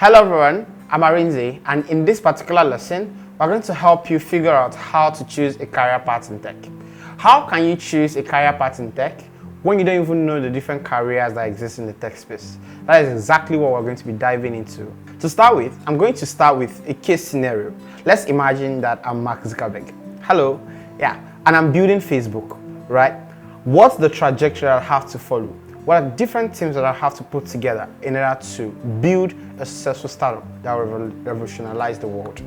Hello everyone, I'm Arinze, and in this particular lesson, we're going to help you figure out how to choose a career path in tech. How can you choose a career path in tech when you don't even know the different careers that exist in the tech space? That is exactly what we're going to be diving into. To start with, I'm going to start with a case scenario. Let's imagine that I'm Mark Zuckerberg. Hello, and I'm building Facebook, right? What's the trajectory I have to follow? What are different teams that I have to put together in order to build a successful startup that will revolutionize the world?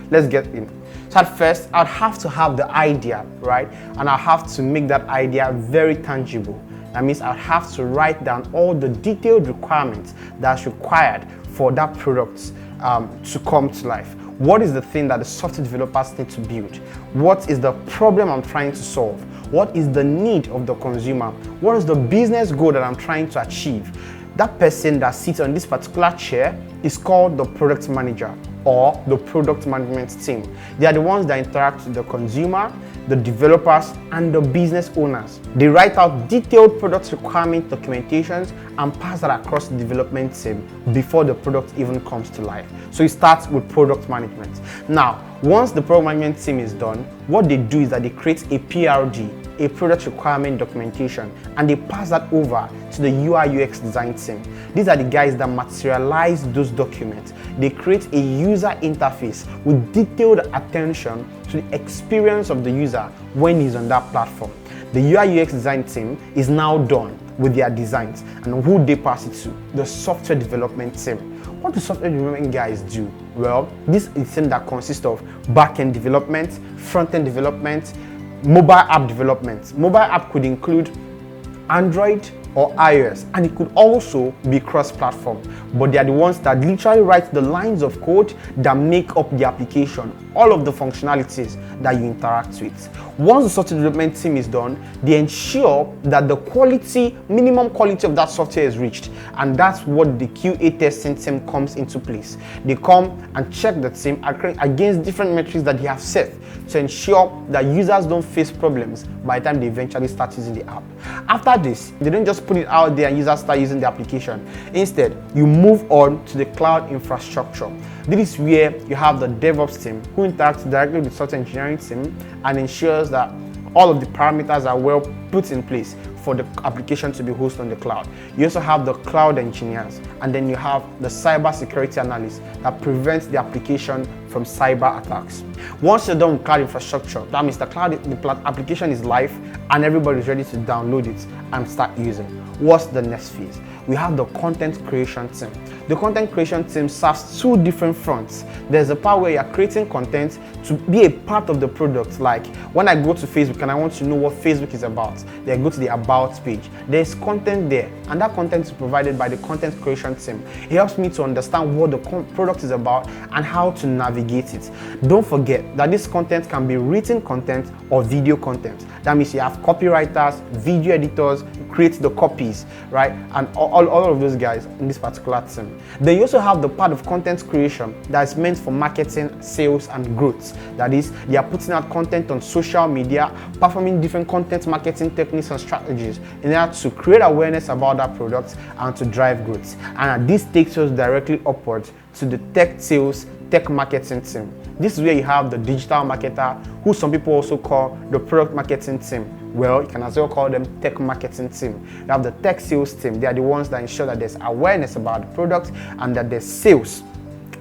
Let's get in. So at first, I'd have to have the idea, right? And I have to make that idea very tangible. That means I have to write down all the detailed requirements that's required for that product to come to life. What is the thing that the software developers need to build? What is the problem I'm trying to solve? What is the need of the consumer? What is the business goal that I'm trying to achieve? That person that sits on this particular chair is called the product manager or the product management team. They are the ones that interact with the consumer, the developers, and the business owners. They write out detailed product requirement documentations and pass that across the development team before the product even comes to life. So it starts with product management. Now, once the product management team is done, what they do is that they create a PRD, a product requirement documentation, and they pass that over to the UI UX design team. These are the guys that materialize those documents. They create a user interface with detailed attention to the experience of the user when he's on that platform. The UI UX design team is now done with their designs, and who they pass it to? The software development team. What do software development guys do? Well, this is a team that consists of back-end development, front-end development, mobile app development. Mobile app could include Android or iOS, and it could also be cross-platform, but they are the ones that literally write the lines of code that make up the application, all of the functionalities that you interact with. Once the software development team is done, they ensure that the quality, minimum quality of that software is reached, and that's what the QA testing team comes into place. They come and check the team against different metrics that they have set to ensure that users don't face problems by the time they eventually start using the app. After this, they don't just put it out there and users start using the application. Instead, you move on to the cloud infrastructure. This is where you have the DevOps team who interacts directly with the software engineering team and ensures that all of the parameters are well put in place for the application to be hosted on the cloud. You also have the cloud engineers, and then you have the cybersecurity analyst that prevents the application from cyber attacks. Once you're done with cloud infrastructure, that means the application is live and everybody is ready to download it and start using. What's the next phase? We have the content creation team. The content creation team serves two different fronts. There's a part where you're creating content to be a part of the product. Like when I go to Facebook and I want to know what Facebook is about, then I go to the About page. There's content there, and that content is provided by the content creation team. It helps me to understand what the product is about and how to navigate it. Don't forget that this content can be written content or video content. That means you have copywriters, video editors, create the copies, right? And all of those guys in this particular team. Then you also have the part of content creation that is meant for marketing, sales, and growth. That is, they are putting out content on social media, performing different content marketing techniques and strategies in order to create awareness about that product and to drive growth. And this takes us directly upwards to the tech sales, tech marketing team. This is where you have the digital marketer, who some people also call the product marketing team. Well, you can as well call them tech marketing team. You have the tech sales team. They are the ones that ensure that there's awareness about the product and that there's sales.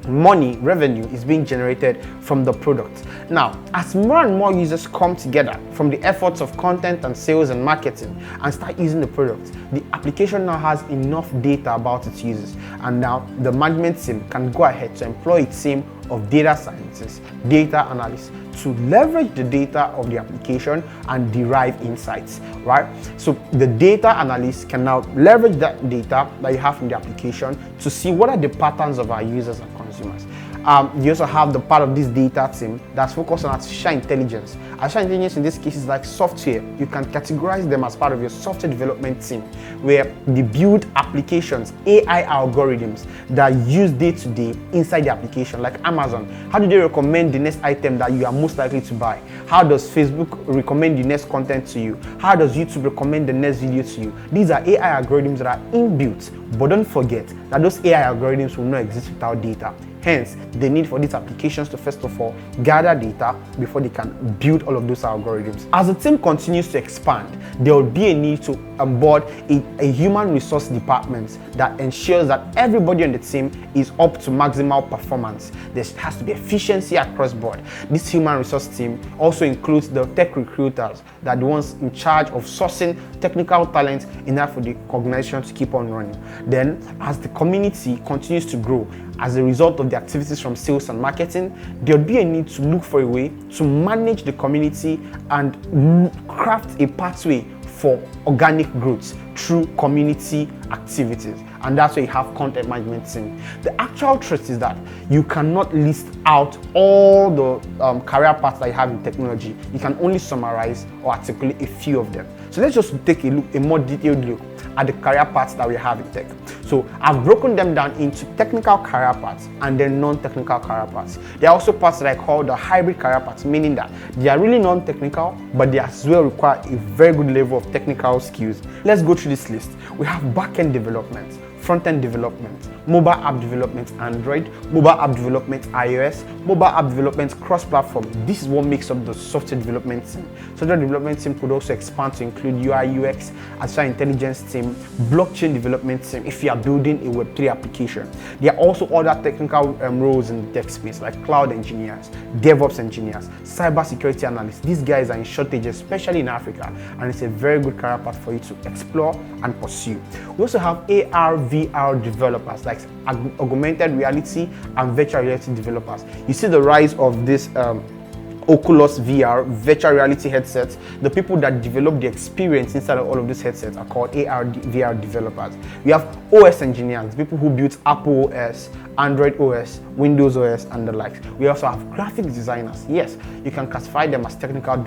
Money, revenue is being generated from the product. Now, as more and more users come together from the efforts of content and sales and marketing and start using the product, the application now has enough data about its users, and now the management team can go ahead to employ a team of data scientists, data analysts to leverage the data of the application and derive insights, right? So the data analysts can now leverage that data that you have from the application to see what are the patterns of our users and consumers. You also have the part of this data team that's focused on artificial intelligence. Artificial intelligence in this case is like software. You can categorize them as part of your software development team, where they build applications, AI algorithms that are used day to day inside the application. Like Amazon, how do they recommend the next item that you are most likely to buy? How does Facebook recommend the next content to you? How does YouTube recommend the next video to you? These are AI algorithms that are inbuilt, but don't forget that those AI algorithms will not exist without data. Hence, the need for these applications to first of all gather data before they can build all of those algorithms. As the team continues to expand, there will be a need to onboard a human resource department that ensures that everybody on the team is up to maximal performance. There has to be efficiency across board. This human resource team also includes the tech recruiters, that are the ones in charge of sourcing technical talent in order for the organization to keep on running. Then, as the community continues to grow, as a result of the activities from sales and marketing, there'll be a need to look for a way to manage the community and craft a pathway for organic growth through community activities. And that's where you have content management team. The actual truth is that you cannot list out all the career paths that you have in technology. You can only summarize or articulate a few of them. So let's just take a more detailed look at the career paths that we have in tech. So I've broken them down into technical career paths and then non-technical career paths. There are also paths that I call the hybrid career paths, meaning that they are really non-technical, but they as well require a very good level of technical skills. Let's go through this list. We have back-end development, front-end development, mobile app development Android, mobile app development iOS, mobile app development cross-platform. This is what makes up the software development team. Software development team could also expand to include UI UX, artificial intelligence team, blockchain development team if you are building a Web3 application. There are also other technical roles in the tech space like cloud engineers, DevOps engineers, cybersecurity analysts. These guys are in shortage, especially in Africa, and it's a very good career path for you to explore and pursue. We also have AR, VR developers like augmented reality and virtual reality developers. You see the rise of this Oculus VR, virtual reality headsets. The people that develop the experience inside of all of these headsets are called AR, VR developers. We have OS engineers, people who build Apple OS, Android OS, Windows OS, and the likes. We also have graphic designers. Yes, you can classify them as technical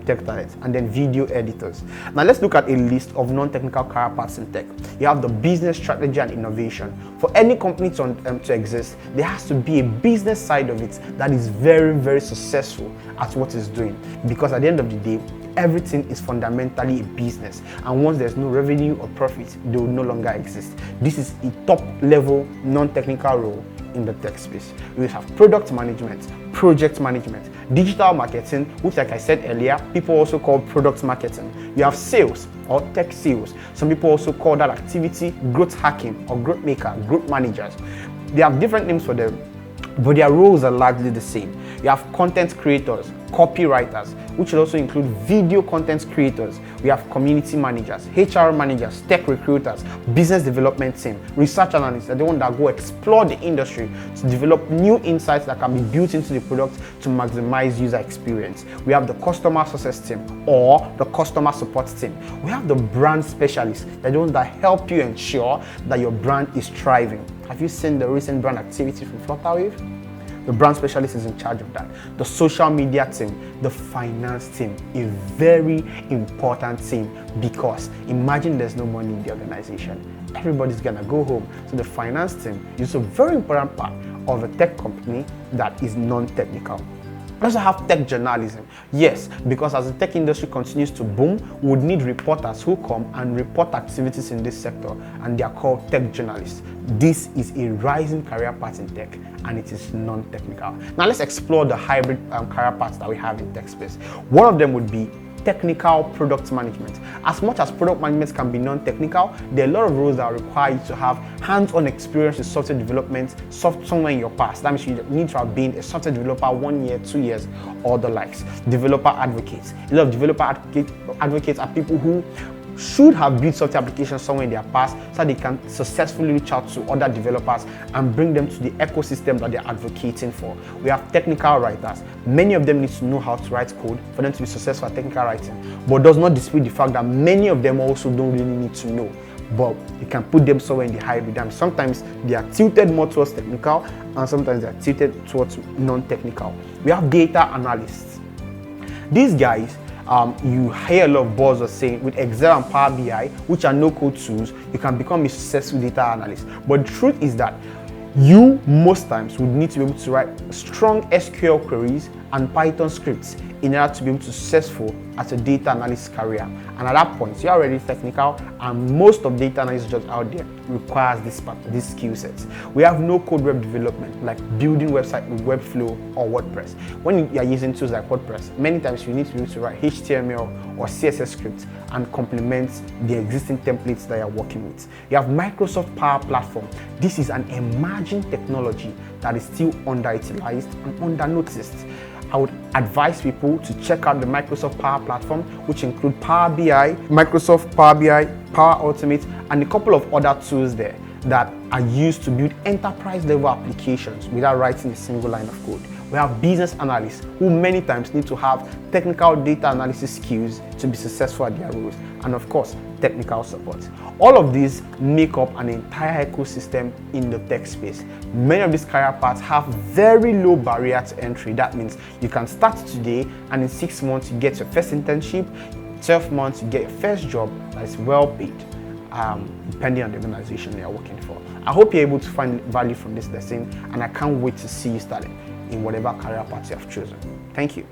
tech talents, and then video editors. Now let's look at a list of non-technical career paths in tech. You have the business strategy and innovation. For any company to exist, there has to be a business side of it that is very, very successful at what it's doing, because at the end of the day, everything is fundamentally a business, and once there's no revenue or profit, they will no longer exist. This is a top level non-technical role in the tech space. We have product management, project management, digital marketing, which like I said earlier, people also call product marketing. You have sales or tech sales. Some people also call that activity growth hacking or growth maker, growth managers. They have different names for them, but their roles are largely the same. You have content creators, copywriters, which will also include video content creators. We have community managers, HR managers, tech recruiters, business development team, research analysts are the ones that go explore the industry to develop new insights that can be built into the product to maximize user experience. We have the customer success team or the customer support team. We have the brand specialists, they're the ones that help you ensure that your brand is thriving. Have you seen the recent brand activity from Flutterwave? The brand specialist is in charge of that. The social media team, the finance team, a very important team, because imagine there's no money in the organization. Everybody's gonna go home. So the finance team is a very important part of a tech company that is non-technical. We also have tech journalism. Yes, because as the tech industry continues to boom, we would need reporters who come and report activities in this sector, and they are called tech journalists. This is a rising career path in tech, and it is non-technical. Now let's explore the hybrid career paths that we have in tech space. One of them would be technical product management. As much as product management can be non-technical, there are a lot of roles that are required to have hands-on experience with software development somewhere in your past. That means you need to have been a software developer 1 year, 2 years, or the likes. Developer advocates. A lot of developer advocates are people who should have built software applications somewhere in their past so they can successfully reach out to other developers and bring them to the ecosystem that they're advocating for. We have technical writers. Many of them need to know how to write code for them to be successful at technical writing, but does not dispute the fact that many of them also don't really need to know. but you can put them somewhere in the hybrid. And sometimes they are tilted more towards technical, and sometimes they are tilted towards non-technical. We have data analysts. These guys, you hear a lot of buzzwords saying with Excel and Power BI, which are no-code tools, you can become a successful data analyst. But the truth is that you most times would need to be able to write strong SQL queries and Python scripts in order to be able to be successful as a data analyst career. And at that point, you're already technical, and most of data analyst jobs out there requires this skill sets. We have no-code web development, like building website with Webflow or WordPress. When you are using tools like WordPress, many times you need to be able to write HTML or CSS scripts and complement the existing templates that you're working with. You have Microsoft Power Platform. This is an emerging technology that is still underutilized and undernoticed. I would advise people to check out the Microsoft Power Platform, which include Power BI, Microsoft Power BI, Power Automate, and a couple of other tools there that are used to build enterprise level applications without writing a single line of code. We have business analysts who many times need to have technical data analysis skills to be successful at their roles, and of course, technical support. All of these make up an entire ecosystem in the tech space. Many of these career paths have very low barrier to entry. That means you can start today, and in 6 months you get your first internship, 12 months you get your first job that is well paid, depending on the organization you're working for. I hope you're able to find value from this lesson, and I can't wait to see you starting in whatever career path you have chosen. Thank you.